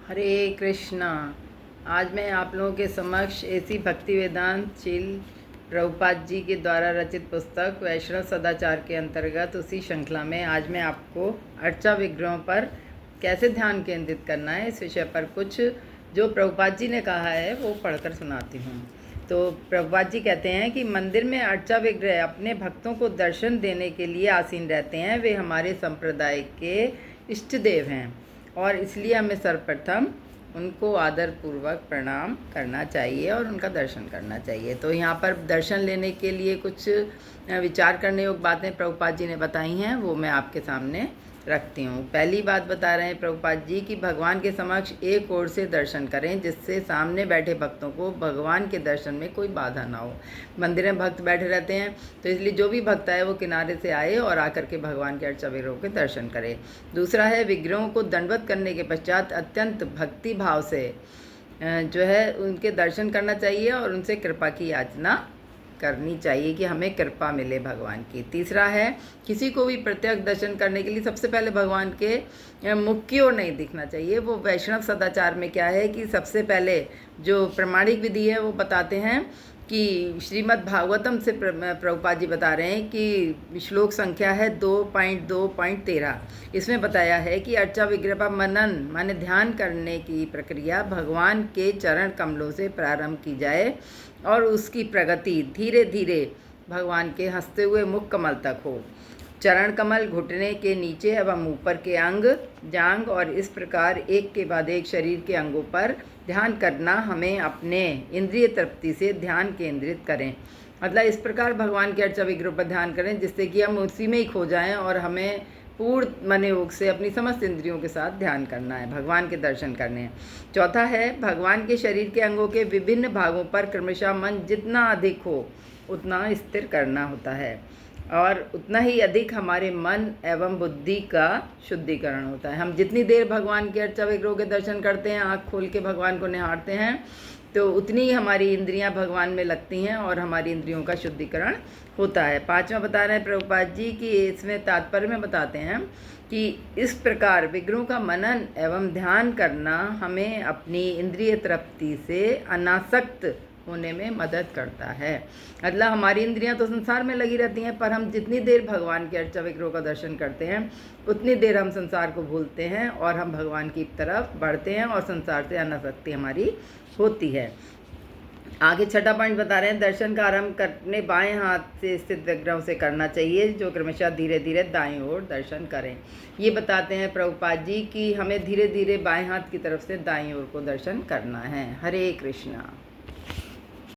हरे कृष्णा। आज मैं आप लोगों के समक्ष ऐसी भक्ति वेदांत शील प्रभुपाद जी के द्वारा रचित पुस्तक वैष्णव सदाचार के अंतर्गत उसी श्रृंखला में आज मैं आपको अर्चा विग्रहों पर कैसे ध्यान केंद्रित करना है इस विषय पर कुछ जो प्रभुपाद जी ने कहा है वो पढ़कर सुनाती हूँ। तो प्रभुपाद जी कहते हैं कि मंदिर में अर्चा विग्रह अपने भक्तों को दर्शन देने के लिए आसीन रहते हैं। वे हमारे संप्रदाय के इष्ट देव हैं और इसलिए हमें सर्वप्रथम उनको आदरपूर्वक प्रणाम करना चाहिए और उनका दर्शन करना चाहिए। तो यहाँ पर दर्शन लेने के लिए कुछ विचार करने योग्य बातें प्रभुपाद जी ने बताई हैं, वो मैं आपके सामने रखती हूँ। पहली बात बता रहे हैं प्रभुपाद जी कि भगवान के समक्ष एक ओर से दर्शन करें जिससे सामने बैठे भक्तों को भगवान के दर्शन में कोई बाधा ना हो। मंदिर में भक्त बैठे रहते हैं तो इसलिए जो भी भक्त आए वो किनारे से आए और आकर के भगवान के अर्चा विग्रहों के दर्शन करें। दूसरा है विग्रहों को दंडवत करने के पश्चात अत्यंत भक्ति भाव से जो है उनके दर्शन करना चाहिए और उनसे कृपा की याचना करनी चाहिए कि हमें कृपा मिले भगवान की। तीसरा है किसी को भी प्रत्यक्ष दर्शन करने के लिए सबसे पहले भगवान के मुख की ओर नहीं दिखना चाहिए। वो वैष्णव सदाचार में क्या है कि सबसे पहले जो प्रमाणिक विधि है वो बताते हैं कि श्रीमद् भागवतम से प्रभुपाद जी बता रहे हैं कि श्लोक संख्या है 2.2.13। इसमें बताया है कि अर्चा विग्रह पर मनन माने ध्यान करने की प्रक्रिया भगवान के चरण कमलों से प्रारंभ की जाए और उसकी प्रगति धीरे धीरे भगवान के हंसते हुए मुख कमल तक हो। चरण कमल घुटने के नीचे एवं ऊपर के अंग जांग और इस प्रकार एक के बाद एक शरीर के अंगों पर ध्यान करना हमें अपने इंद्रिय तृप्ति से ध्यान केंद्रित करें। मतलब इस प्रकार भगवान के अर्चा विग्रह पर ध्यान करें जिससे कि हम उसी में ही खो जाएं और हमें पूर्ण मन योग से अपनी समस्त इंद्रियों के साथ ध्यान करना है, भगवान के दर्शन करने हैं। चौथा है भगवान के शरीर के अंगों के विभिन्न भागों पर क्रमशः मन जितना अधिक हो उतना स्थिर करना होता है और उतना ही अधिक हमारे मन एवं बुद्धि का शुद्धिकरण होता है। हम जितनी देर भगवान के अर्चा विग्रहों के दर्शन करते हैं, आँख खोल के भगवान को निहारते हैं, तो उतनी ही हमारी इंद्रियां भगवान में लगती हैं और हमारी इंद्रियों का शुद्धिकरण होता है। पांचवा बता रहे हैं प्रभुपाद जी कि इसमें तात्पर्य में बताते हैं कि इस प्रकार विग्रहों का मनन एवं ध्यान करना हमें अपनी इंद्रिय तृप्ति से अनासक्त होने में मदद करता है। मतलब हमारी इंद्रियां तो संसार में लगी रहती हैं, पर हम जितनी देर भगवान के अर्चा विग्रहों का दर्शन करते हैं उतनी देर हम संसार को भूलते हैं और हम भगवान की तरफ बढ़ते हैं और संसार से अनासक्ति हमारी होती है। आगे छठा पॉइंट बता रहे हैं दर्शन का आरंभ करने बाएं हाथ से स्थित विग्रहों से करना चाहिए जो क्रमशः धीरे धीरे दाएं ओर दर्शन करें। ये बताते हैं प्रभुपाद जी कि हमें धीरे धीरे बाएं हाथ की तरफ से दाएं ओर को दर्शन करना है। हरे कृष्णा।